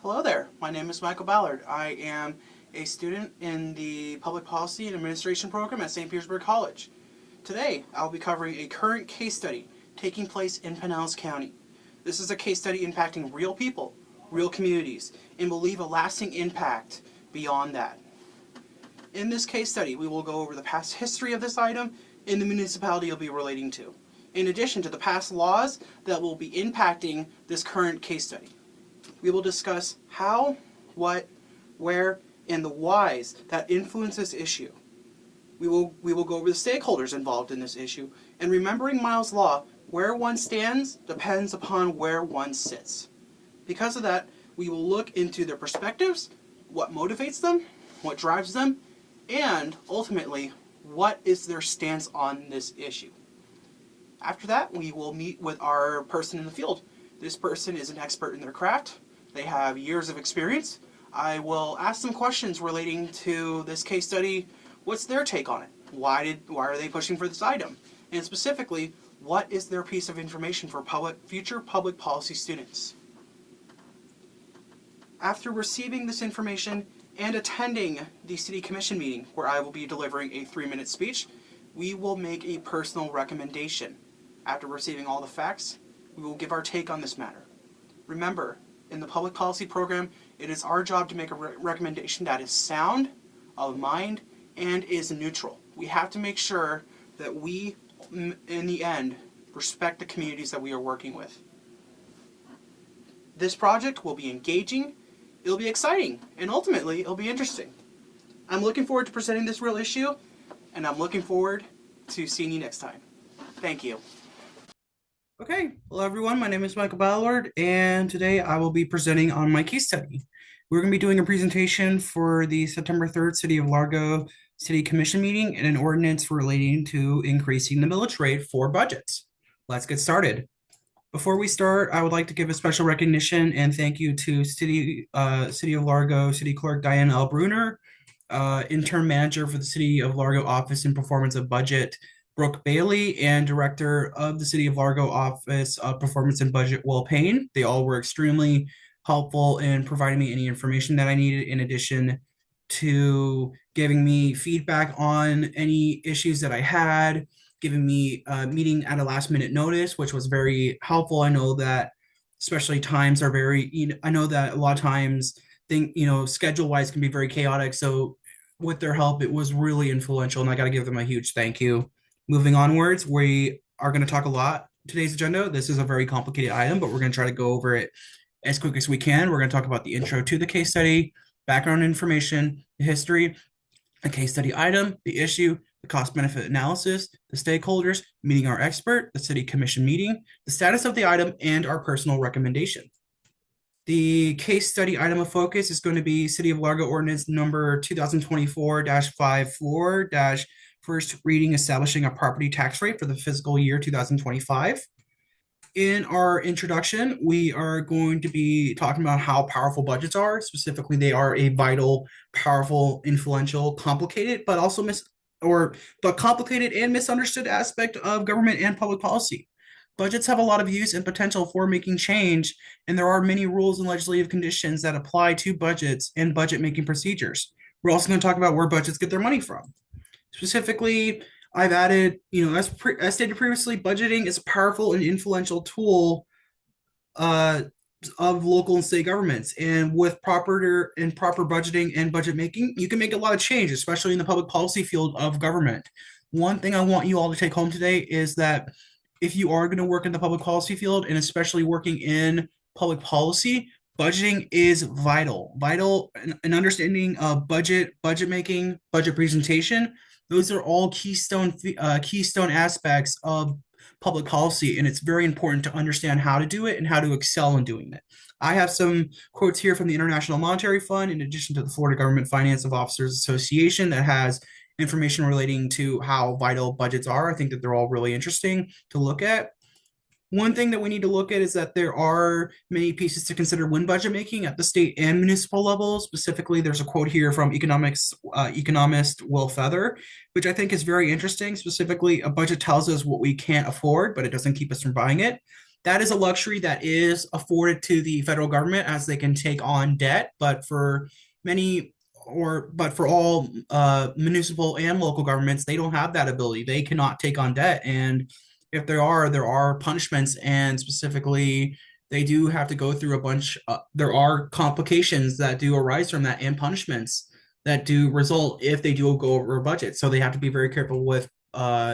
Hello there, my name is Michael Ballard. I am a student in the Public Policy and Administration program at St. Petersburg College. Today, I'll be covering a current case study taking place in Pinellas County. This is a case study impacting real people, real communities, and will leave a lasting impact beyond that. In this case study, we will go over the past history of this item and the municipality you'll be relating to, in addition to the past laws that will be impacting this current case study. We will discuss how, what, where, and the whys that influence this issue. We will go over the stakeholders involved in this issue, and remembering Miles' law, where one stands depends upon where one sits. Because of that, we will look into their perspectives, what motivates them, what drives them, and ultimately, what is their stance on this issue. After that, we will meet with our person in the field. This person is an expert in their craft. They have years of experience. I will ask them questions relating to this case study. What's their take on it? Why are they pushing for this item? And specifically, what is their piece of information for future public policy students? After receiving this information and attending the City Commission meeting, where I will be delivering a 3-minute speech, we will make a personal recommendation. After receiving all the facts, we will give our take on this matter. Remember, in the public policy program, it is our job to make a recommendation that is sound, of mind, and is neutral. We have to make sure that we, in the end, respect the communities that we are working with. This project will be engaging, it'll be exciting, and ultimately, it'll be interesting. I'm looking forward to presenting this real issue, and I'm looking forward to seeing you next time. Thank you. Okay, hello everyone, my name is Michael Ballard, and today I will be presenting on my case study. We're going to be doing a presentation for the September 3rd City of Largo City Commission meeting and an ordinance relating to increasing the millage rate for budgets. Let's get started. Before we start, I would like to give a special recognition and thank you to City of Largo City Clerk Diane L. Bruner, Intern Manager for the City of Largo Office and Performance of Budget, Brooke Bailey, and Director of the City of Largo Office of Performance and Budget, Will Payne. They all were extremely helpful in providing me any information that I needed, in addition to giving me feedback on any issues that I had, giving me a meeting at a last minute notice, which was very helpful. I know that especially times are I know that a lot of times schedule wise can be very chaotic. So with their help, it was really influential, and I got to give them a huge thank you. Moving onwards, we are going to talk a lot. Today's agenda, this is a very complicated item, but we're going to try to go over it as quick as we can. We're going to talk about the intro to the case study, background information, the history, the case study item, the issue, the cost-benefit analysis, the stakeholders, meeting our expert, the city commission meeting, the status of the item, and our personal recommendation. The case study item of focus is going to be City of Largo Ordinance number 2024-54- first reading establishing a property tax rate for the fiscal year 2025. In our introduction, we are going to be talking about how powerful budgets are. Specifically, they are a vital, powerful, influential, complicated, but complicated and misunderstood aspect of government and public policy. Budgets have a lot of use and potential for making change, and there are many rules and legislative conditions that apply to budgets and budget making procedures. We're also going to talk about where budgets get their money from. Specifically, I've added, as stated previously, budgeting is a powerful and influential tool of local and state governments. And with proper budgeting and budget making, you can make a lot of change, especially in the public policy field of government. One thing I want you all to take home today is that if you are going to work in the public policy field, and especially working in public policy, budgeting is vital. An understanding of budget making, budget presentation. Those are all keystone aspects of public policy, and it's very important to understand how to do it and how to excel in doing it. I have some quotes here from the International Monetary Fund, in addition to the Florida Government Finance of Officers Association, that has information relating to how vital budgets are. I think that they're all really interesting to look at. One thing that we need to look at is that there are many pieces to consider when budget making at the state and municipal level. Specifically, there's a quote here from economist Will Feather, which I think is very interesting. Specifically, a budget tells us what we can't afford, but it doesn't keep us from buying it. That is a luxury that is afforded to the federal government as they can take on debt, but for many but for all municipal and local governments, they don't have that ability. They cannot take on debt, and if there are punishments, and specifically, they do have to go through a bunch. There are complications that do arise from that, and punishments that do result if they do go over a budget. So they have to be very careful with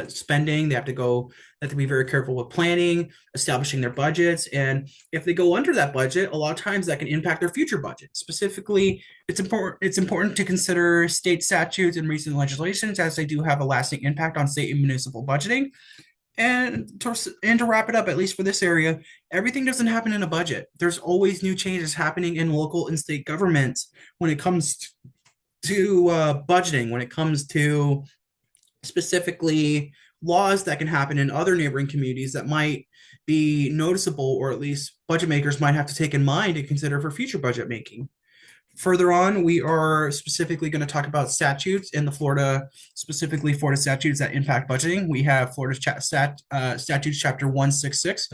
spending. They have to be very careful with planning, establishing their budgets. And if they go under that budget, a lot of times that can impact their future budget. Specifically, it's important to consider state statutes and recent legislations, as they do have a lasting impact on state and municipal budgeting. And to wrap it up, at least for this area, everything doesn't happen in a budget. There's always new changes happening in local and state governments when it comes to budgeting, when it comes to specifically laws that can happen in other neighboring communities that might be noticeable, or at least budget makers might have to take in mind and consider for future budget making. Further on, we are specifically going to talk about statutes in the specifically Florida statutes that impact budgeting. We have Florida Statutes Chapter 166,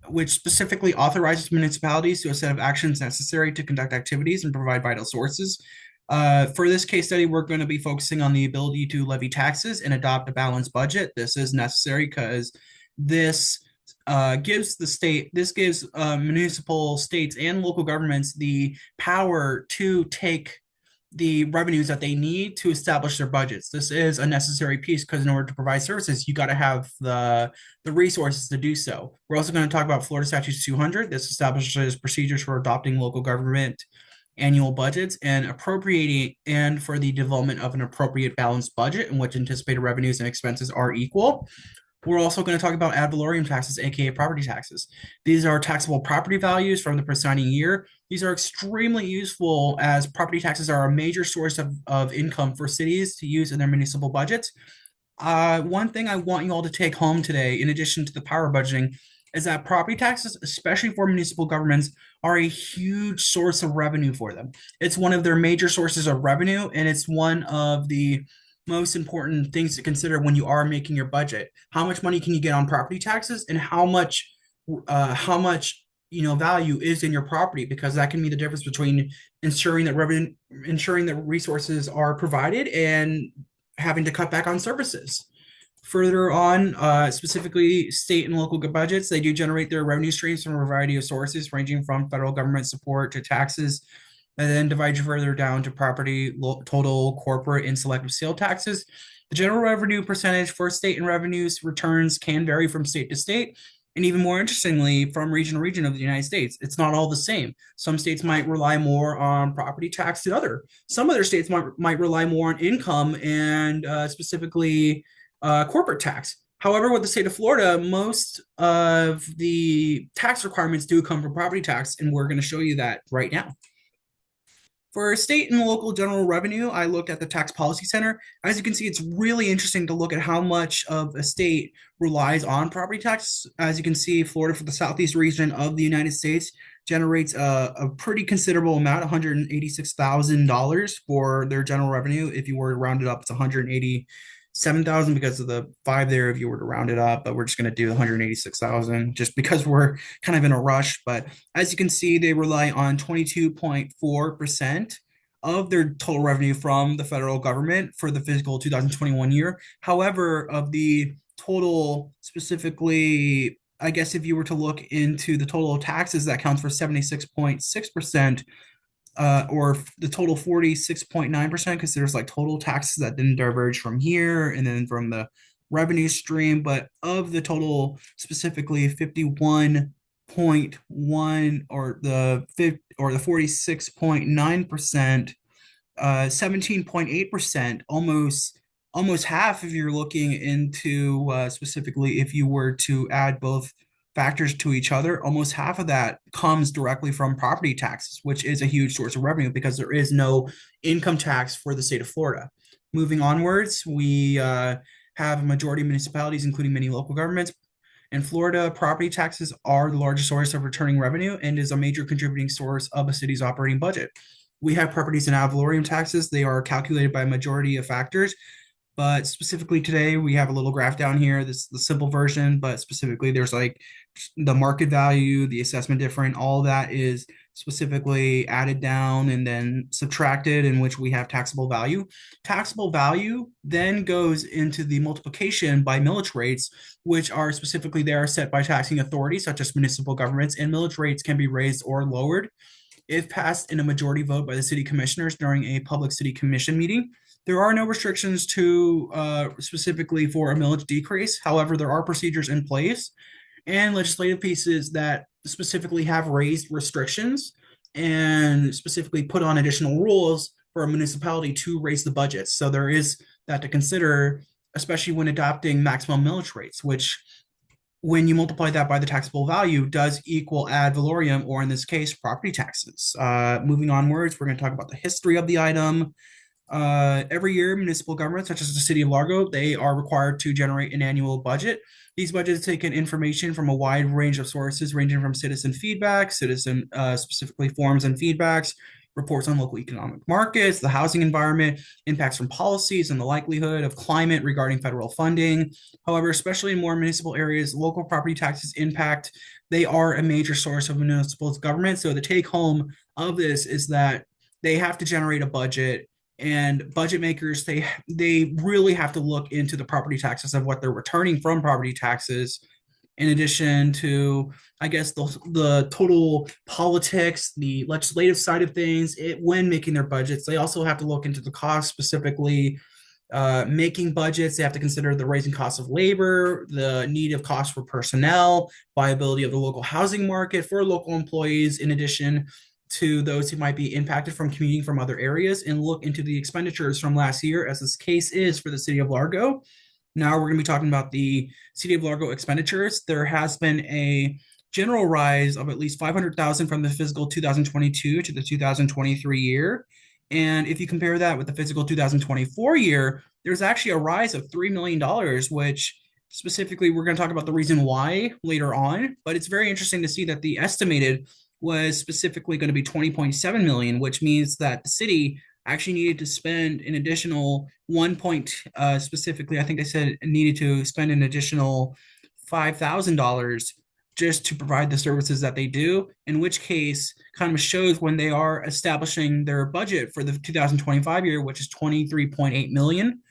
which specifically authorizes municipalities to a set of actions necessary to conduct activities and provide vital sources. For this case study, we're going to be focusing on the ability to levy taxes and adopt a balanced budget. This is necessary because this gives municipal, states, and local governments the power to take the revenues that they need to establish their budgets. This is a necessary piece because in order to provide services, you got to have the resources to do so. We're also going to talk about Florida Statute 200. This establishes procedures for adopting local government annual budgets and appropriating and for the development of an appropriate balanced budget in which anticipated revenues and expenses are equal. We're also going to talk about ad valorem taxes, aka property taxes. These are taxable property values from the preceding year. These are extremely useful as property taxes are a major source of income for cities to use in their municipal budgets. One thing I want you all to take home today, in addition to the power budgeting, is that property taxes, especially for municipal governments, are a huge source of revenue for them. It's one of their major sources of revenue, and it's one of the most important things to consider when you are making your budget. How much money can you get on property taxes, and how much value is in your property, because that can be the difference between ensuring that resources are provided and having to cut back on services. Further on, specifically state and local budgets, they do generate their revenue streams from a variety of sources, ranging from federal government support to taxes, and then divide you further down to property, total, corporate, and selective sale taxes. The general revenue percentage for state and revenues returns can vary from state to state, and even more interestingly, from region to region of the United States. It's not all the same. Some states might rely more on property tax than others. Some other states might rely more on income and specifically corporate tax. However, with the state of Florida, most of the tax requirements do come from property tax, and we're going to show you that right now. For state and local general revenue, I looked at the Tax Policy Center. As you can see, it's really interesting to look at how much of a state relies on property tax. As you can see, Florida, for the southeast region of the United States, generates a pretty considerable amount, $186,000 for their general revenue. If you were to round it up, it's $187,000 because of the 5 there if you were to round it up, but we're just going to do the $186,000 just because we're kind of in a rush. But as you can see, they rely on 22.4% of their total revenue from the federal government for the fiscal 2021 year. However, of the total, specifically, I guess if you were to look into the total taxes, that counts for 76.6%. Or the total 46.9%, because there's like total taxes that didn't diverge from here and then from the revenue stream. But of the total, specifically 51.1 or the 46.9%, 17.8%, almost half if you're looking into specifically if you were to add both factors to each other, almost half of that comes directly from property taxes, which is a huge source of revenue because there is no income tax for the state of Florida. Moving onwards, we have a majority of municipalities, including many local governments. In Florida, property taxes are the largest source of returning revenue and is a major contributing source of a city's operating budget. We have properties and ad valorem taxes. They are calculated by a majority of factors. But specifically today, we have a little graph down here. This is the simple version, but specifically there's like the market value, the assessment difference, all that is specifically added down and then subtracted, in which we have taxable value. Taxable value then goes into the multiplication by millage rates, which are specifically there set by taxing authorities such as municipal governments, and millage rates can be raised or lowered if passed in a majority vote by the city commissioners during a public city commission meeting. There are no restrictions to specifically for a millage decrease. However, there are procedures in place and legislative pieces that specifically have raised restrictions and specifically put on additional rules for a municipality to raise the budget. So there is that to consider, especially when adopting maximum millage rates, which when you multiply that by the taxable value does equal ad valorem, or in this case, property taxes. Moving onwards, we're going to talk about the history of the item. Every year, municipal governments, such as the city of Largo, they are required to generate an annual budget. These budgets take in information from a wide range of sources, ranging from citizen feedback, citizen specifically forms and feedbacks, reports on local economic markets, the housing environment, impacts from policies, and the likelihood of climate regarding federal funding. However, especially in more municipal areas, local property taxes impact. They are a major source of municipal government. So the take home of this is that they have to generate a budget, and budget makers they really have to look into the property taxes of what they're returning from property taxes, in addition to, I guess, the total politics, the legislative side of things. When making their budgets, they also have to look into the cost, specifically making budgets. They have to consider the rising cost of labor, the need of cost for personnel, viability of the local housing market for local employees, in addition to those who might be impacted from commuting from other areas, and look into the expenditures from last year, as this case is for the city of Largo. Now we're going to be talking about the city of Largo expenditures. There has been a general rise of at least 500,000 from the fiscal 2022 to the 2023 year. And if you compare that with the fiscal 2024 year, there's actually a rise of $3 million, which specifically we're going to talk about the reason why later on. But it's very interesting to see that the estimated was specifically going to be 20.7 million, which means that the city actually needed to spend an additional specifically, I think they said needed to spend an additional $5,000 just to provide the services that they do, in which case kind of shows when they are establishing their budget for the 2025 year, which is 23.8 million.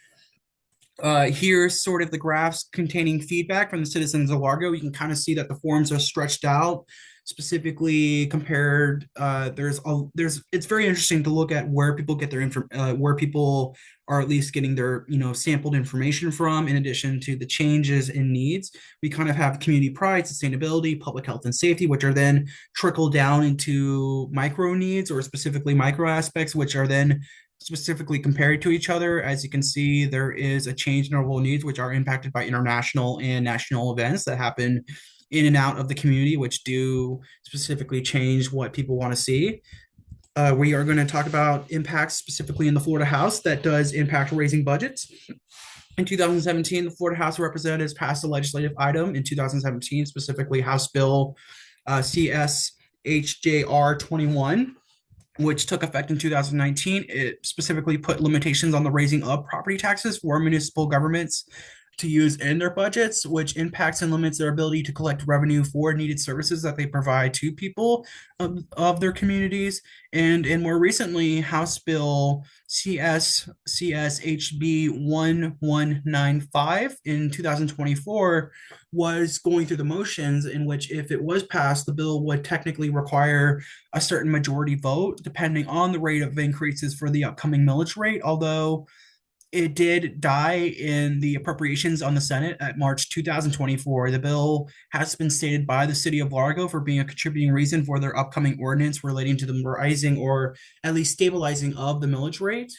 Here's sort of the graphs containing feedback from the citizens of Largo. You can kind of see that the forms are stretched out, specifically compared. It's very interesting to look at where people get their where people are at least getting their sampled information from. In addition to the changes in needs, we kind of have community pride, sustainability, public health and safety, which are then trickled down into micro needs, or specifically micro aspects, which are then specifically compared to each other. As you can see, there is a change in our world needs, which are impacted by international and national events that happen in and out of the community, which do specifically change what people want to see. We are going to talk about impacts specifically in the Florida House that does impact raising budgets. In 2017, the Florida House of Representatives passed a legislative item in 2017, specifically House Bill CSHJR 21, which took effect in 2019. It specifically put limitations on the raising of property taxes for municipal governments to use in their budgets, which impacts and limits their ability to collect revenue for needed services that they provide to people of their communities. And more recently, House Bill CSHB 1195 in 2024 was going through the motions, in which, if it was passed, the bill would technically require a certain majority vote depending on the rate of increases for the upcoming millage rate. Although it did die in the appropriations on the Senate at March 2024. The bill has been stated by the city of Largo for being a contributing reason for their upcoming ordinance relating to the rising, or at least stabilizing, of the millage rate.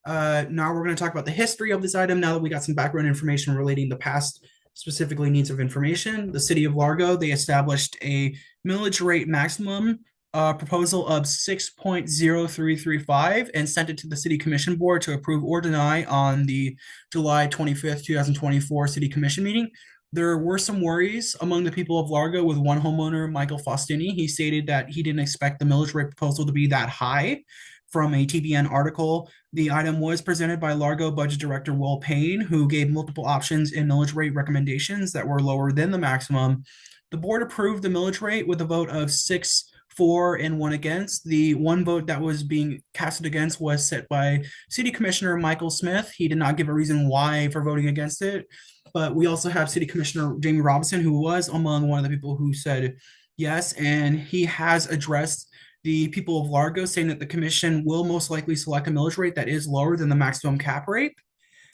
Now we're going to talk about the history of this item. Now that we got some background information relating the past, specifically needs of information, the city of Largo, they established a millage rate maximum proposal of 6.0335 and sent it to the City Commission Board to approve or deny on the July 25th, 2024 City Commission meeting. There were some worries among the people of Largo, with one homeowner, Michael Faustini. He stated that he didn't expect the millage rate proposal to be that high from a TBN article. The item was presented by Largo Budget Director Will Payne, who gave multiple options and millage rate recommendations that were lower than the maximum. The board approved the millage rate with a vote of 6-4 and 1 against. The one vote that was being casted against was set by City Commissioner Michael Smith. He did not give a reason why for voting against it. But we also have City Commissioner Jamie Robinson, who was among one of the people who said yes, and he has addressed the people of Largo, saying that the commission will most likely select a millage rate that is lower than the maximum cap rate.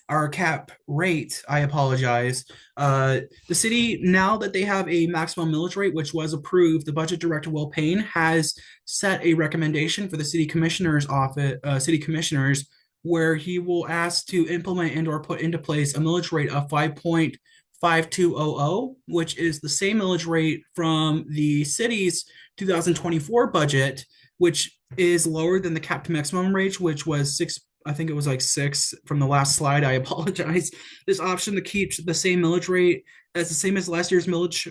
Our cap rate, I apologize. The city, now that they have a maximum millage rate, which was approved, the budget director Will Payne has set a recommendation for the city commissioner's office, city commissioners, where he will ask to implement and or put into place a millage rate of 5.5200, which is the same millage rate from the city's 2024 budget, which is lower than the capped maximum rate, which was 6. I think it was like 6 from the last slide. I apologize. This option to keep the same millage rate as the same as last year's millage,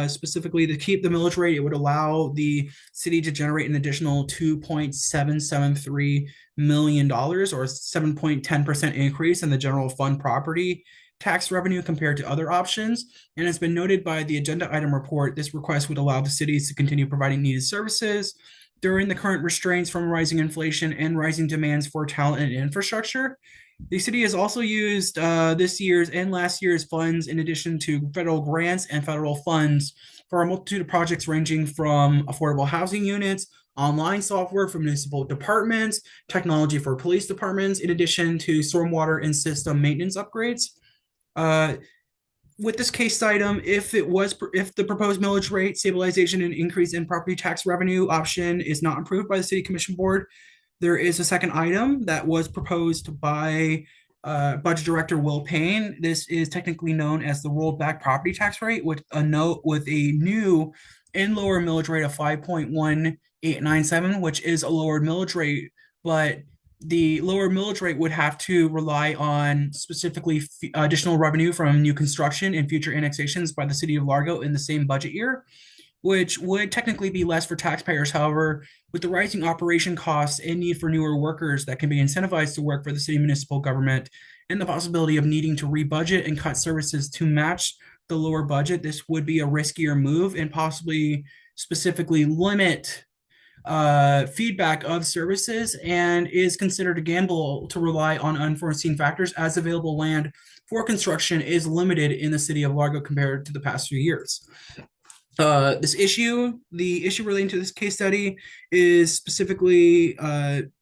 specifically to keep the millage rate, it would allow the city to generate an additional $2.773 million or 7.10% increase in the general fund property tax revenue compared to other options. And has been noted by the agenda item report, this request would allow the cities to continue providing needed services during the current restraints from rising inflation and rising demands for talent and infrastructure. The city has also used this year's and last year's funds in addition to federal grants and federal funds for a multitude of projects ranging from affordable housing units, online software for municipal departments, technology for police departments, in addition to stormwater and system maintenance upgrades. With this case item, if the proposed millage rate stabilization and increase in property tax revenue option is not approved by the city commission board, there is a second item that was proposed by budget director Will Payne. This is technically known as the rolled back property tax rate, with a new and lower millage rate of 5.1897, which is a lower millage rate, but the lower millage rate would have to rely on specifically additional revenue from new construction and future annexations by the city of Largo in the same budget year, which would technically be less for taxpayers. However, with the rising operation costs and need for newer workers that can be incentivized to work for the city municipal government, and the possibility of needing to rebudget and cut services to match the lower budget, this would be a riskier move and possibly specifically limit feedback of services, and is considered a gamble to rely on unforeseen factors, as available land for construction is limited in the city of Largo compared to the past few years. The issue relating to this case study is specifically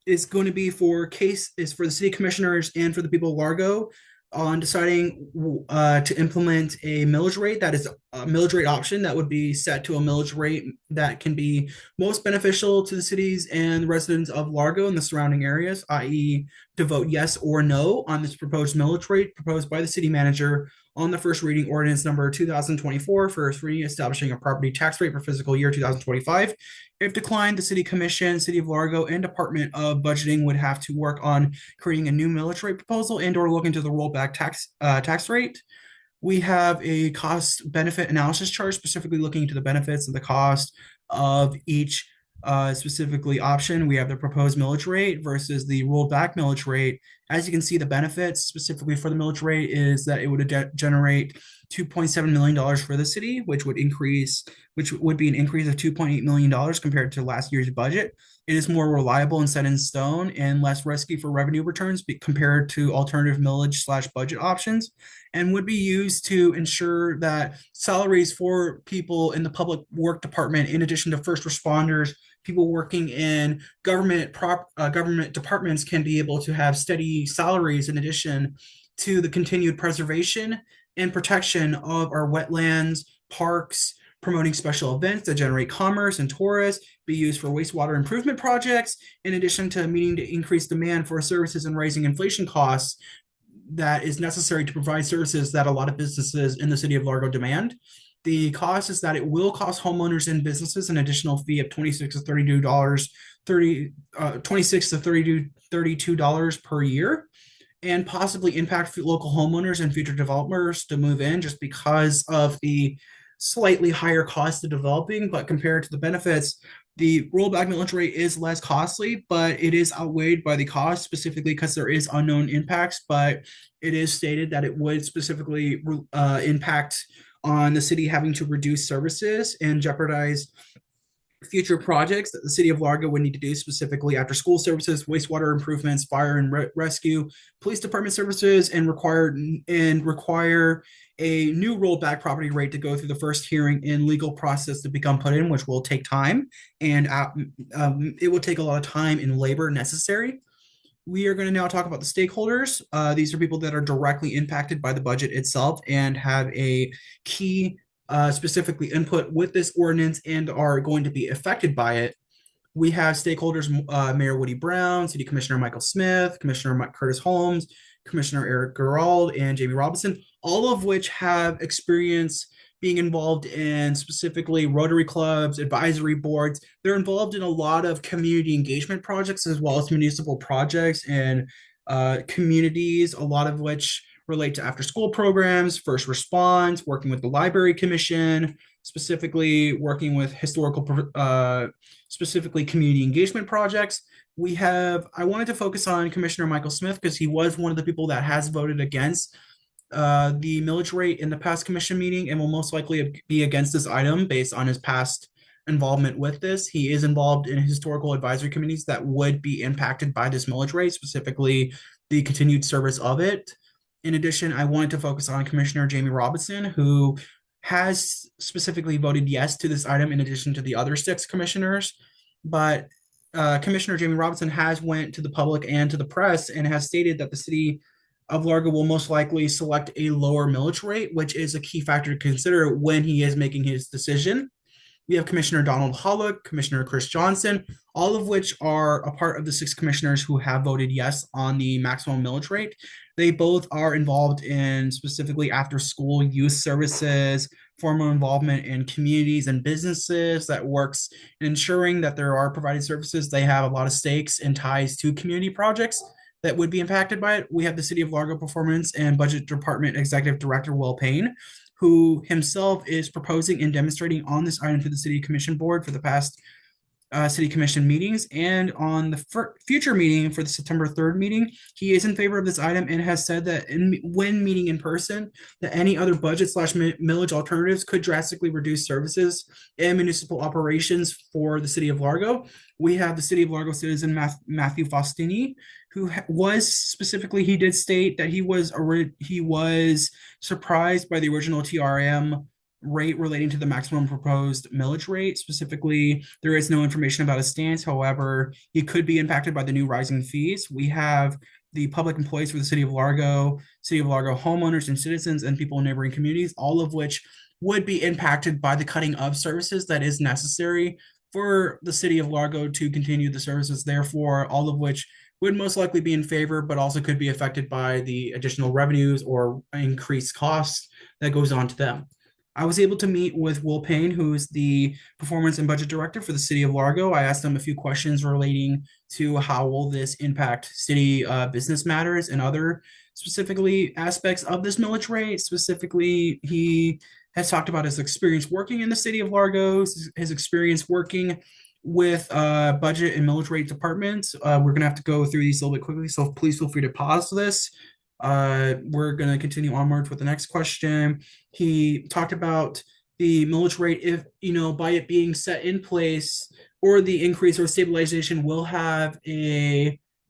is going to be for the city commissioners and for the people of Largo on deciding to implement a millage rate that is a millage rate option that would be set to a millage rate that can be most beneficial to the cities and residents of Largo and the surrounding areas, i.e. to vote yes or no on this proposed millage rate proposed by the city manager on the first reading ordinance number 2024, first reading establishing a property tax rate for fiscal year 2025. If declined, the city commission, city of Largo, and Department of Budgeting would have to work on creating a new millage rate proposal and or look into the rollback tax rate. We have a cost benefit analysis chart specifically looking into the benefits and the cost of each specifically option. We have the proposed millage rate versus the rolled back millage rate. As you can see, the benefits specifically for the millage rate is that it would generate $2.7 million for the city, which would be an increase of $2.8 million compared to last year's budget. It is more reliable and set in stone and less risky for revenue returns compared to alternative millage/budget options, and would be used to ensure that salaries for people in the public work department, in addition to first responders, people working in government departments, can be able to have steady salaries in addition to the continued preservation and protection of our wetlands, parks, promoting special events that generate commerce and tourists, be used for wastewater improvement projects, in addition to meeting the increased demand for services and rising inflation costs that is necessary to provide services that a lot of businesses in the city of Largo demand. The cost is that it will cost homeowners and businesses an additional fee of $26 to $32 per year, and possibly impact local homeowners and future developers to move in just because of the slightly higher cost of developing. But compared to the benefits, The rollback millage rate is less costly, but it is outweighed by the cost, specifically because there is unknown impacts. But it is stated that it would specifically impact on the city having to reduce services and jeopardize future projects that the city of Largo would need to do, specifically after school services, wastewater improvements, fire and rescue, police department services, and require a new rollback property rate to go through the first hearing and legal process to become put in, which will take time, and it will take a lot of time and labor necessary. We are going to now talk about the stakeholders. These are people that are directly impacted by the budget itself and have a key, specifically input with this ordinance and are going to be affected by it. We have stakeholders, Mayor Woody Brown, City Commissioner Michael Smith, Commissioner Curtis Holmes, Commissioner Eric Gerald, and Jamie Robinson, all of which have experience being involved in specifically Rotary clubs, advisory boards. They're involved in a lot of community engagement projects as well as municipal projects and communities, a lot of which relate to after school programs, first response, working with the Library Commission, specifically working with specifically community engagement projects. I wanted to focus on Commissioner Michael Smith because he was one of the people that has voted against the millage rate in the past commission meeting and will most likely be against this item based on his past involvement with this. He is involved in historical advisory committees that would be impacted by this millage rate, specifically the continued service of it. In addition, I wanted to focus on Commissioner Jamie Robinson, who has specifically voted yes to this item in addition to the other 6 commissioners. But Commissioner Jamie Robinson has went to the public and to the press and has stated that the city of Largo will most likely select a lower millage rate, which is a key factor to consider when he is making his decision. We have Commissioner Donald Hollock, Commissioner Chris Johnson, all of which are a part of the 6 commissioners who have voted yes on the maximum millage rate. They both are involved in specifically after school youth services, formal involvement in communities and businesses that works in ensuring that there are provided services. They have a lot of stakes and ties to community projects that would be impacted by it. We have the City of Largo Performance and Budget Department Executive Director Will Payne, who himself is proposing and demonstrating on this item to the City Commission Board for the past City Commission meetings. And on the future meeting for the September 3rd meeting, he is in favor of this item and has said that when meeting in person, that any other budget / millage alternatives could drastically reduce services and municipal operations for the City of Largo. We have the City of Largo citizen Matthew Faustini, who he did state that he was surprised by the original TRM rate relating to the maximum proposed millage rate. Specifically, there is no information about his stance. However, he could be impacted by the new rising fees. We have the public employees for the City of Largo homeowners and citizens, and people in neighboring communities, all of which would be impacted by the cutting of services that is necessary for the City of Largo to continue the services. Therefore, all of which would most likely be in favor, but also could be affected by the additional revenues or increased costs that goes on to them. I was able to meet with Will Payne, who is the Performance and Budget Director for the City of Largo. I asked him a few questions relating to how will this impact city business matters and other specifically aspects of this millage rate. Specifically, he has talked about his experience working in the City of Largo, his experience working with budget and millage rate departments. We're going to have to go through these a little bit quickly, so please feel free to pause this. We're going to continue onwards with the next question. He talked about the millage rate, if, by it being set in place, or the increase or stabilization will have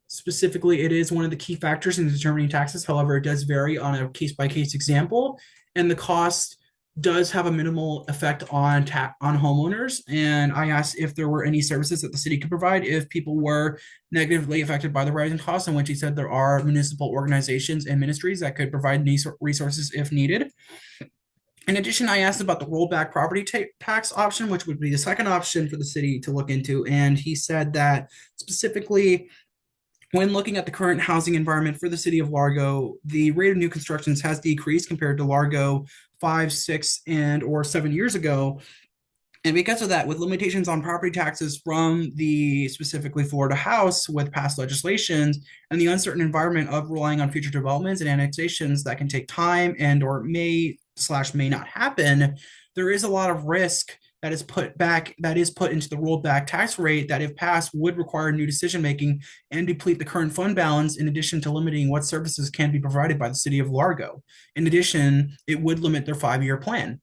specifically, it is one of the key factors in determining taxes. However, it does vary on a case-by-case example, and the cost does have a minimal effect on homeowners. And I asked if there were any services that the city could provide if people were negatively affected by the rising costs, in which he said there are municipal organizations and ministries that could provide these resources if needed. In addition, I asked about the rollback property tax option, which would be the second option for the city to look into. And he said that specifically, when looking at the current housing environment for the City of Largo, the rate of new constructions has decreased compared to Largo 5, 6, or 7 years ago. And because of that, with limitations on property taxes from the specifically Florida House with past legislations and the uncertain environment of relying on future developments and annexations that can take time and or may not happen, there is a lot of risk that is put into the rolled back tax rate that, if passed, would require new decision making and deplete the current fund balance, in addition to limiting what services can be provided by the city of Largo. In addition, it would limit their 5-year plan.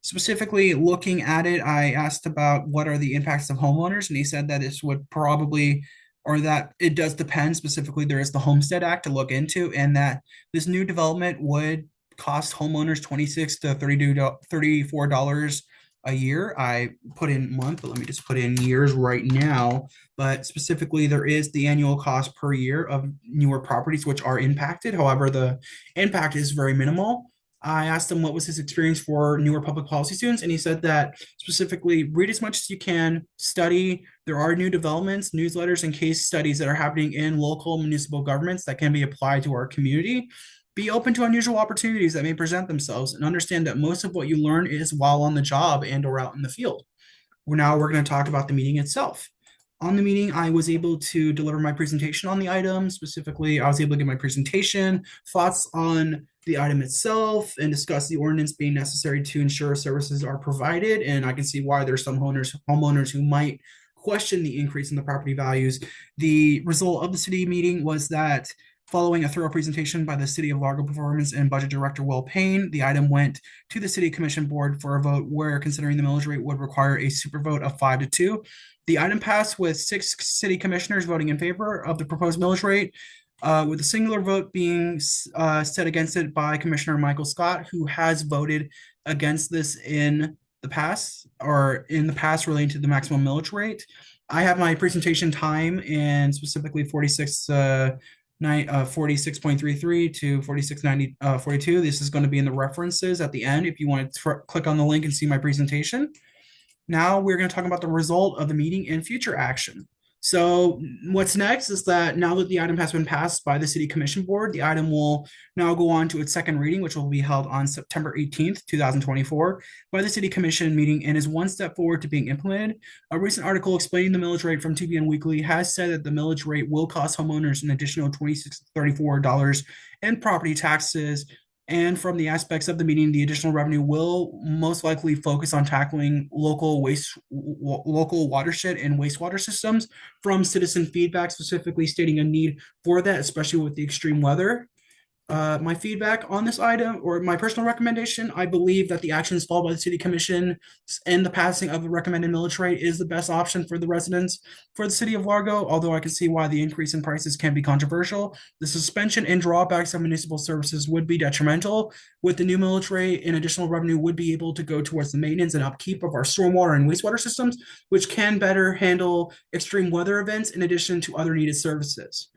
Specifically looking at it, I asked about what are the impacts of homeowners, and he said that this would probably, or that it does depend. Specifically, there is the Homestead Act to look into, and that this new development would cost homeowners 26 to 32 $34 a year. I put in month, but let me just put in years right now. But specifically, there is the annual cost per year of newer properties which are impacted. However, the impact is very minimal. I asked him what was his experience for newer public policy students, and he said that specifically read as much as you can, study. There are new developments, newsletters, and case studies that are happening in local municipal governments that can be applied to our community. Be open to unusual opportunities that may present themselves, and understand that most of what you learn is while on the job and or out in the field. We're going to talk about the meeting itself. On the meeting, I was able to deliver my presentation on the item. Specifically, I was able to give my presentation, thoughts on the item itself, and discuss the ordinance being necessary to ensure services are provided. And I can see why there's some homeowners who might question the increase in the property values. The result of the city meeting was that, following a thorough presentation by the City of Largo Performance and Budget Director Will Payne, the item went to the City Commission Board for a vote where, considering the millage rate would require a super vote of 5-2. The item passed with 6 city commissioners voting in favor of the proposed millage rate, with a singular vote being set against it by Commissioner Michael Scott, who has voted against this in the past relating to the maximum millage rate. I have my presentation time, and specifically 46.33 to 46.42. This is going to be in the references at the end if you want to click on the link and see my presentation. Now we're going to talk about the result of the meeting and future action. So what's next is that, now that the item has been passed by the City Commission Board, the item will now go on to its second reading, which will be held on September 18th, 2024 by the City Commission meeting, and is one step forward to being implemented. A recent article explaining the millage rate from TBN Weekly has said that the millage rate will cost homeowners an additional $26 to $34 in property taxes. And from the aspects of the meeting, the additional revenue will most likely focus on tackling local watershed and wastewater systems from citizen feedback, specifically stating a need for that, especially with the extreme weather. My feedback on this item, or my personal recommendation, I believe that the actions followed by the City Commission and the passing of the recommended millage rate is the best option for the residents for the City of Largo, although I can see why the increase in prices can be controversial. The suspension and drawbacks of municipal services would be detrimental. With the new millage rate, and additional revenue would be able to go towards the maintenance and upkeep of our stormwater and wastewater systems, which can better handle extreme weather events in addition to other needed services.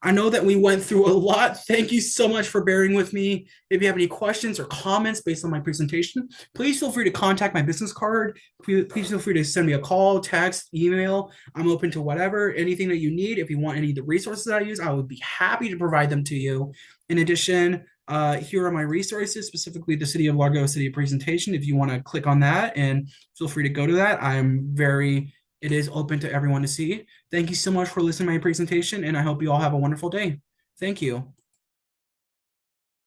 I know that we went through a lot. Thank you so much for bearing with me. If you have any questions or comments based on my presentation, please feel free to contact my business card. Please feel free to send me a call, text, email. I'm open to whatever, anything that you need. If you want any of the resources that I use, I would be happy to provide them to you. In addition, here are my resources, specifically the City of Largo City Presentation. If you want to click on that, and feel free to go to that. It is open to everyone to see. Thank you so much for listening to my presentation, and I hope you all have a wonderful day. Thank you.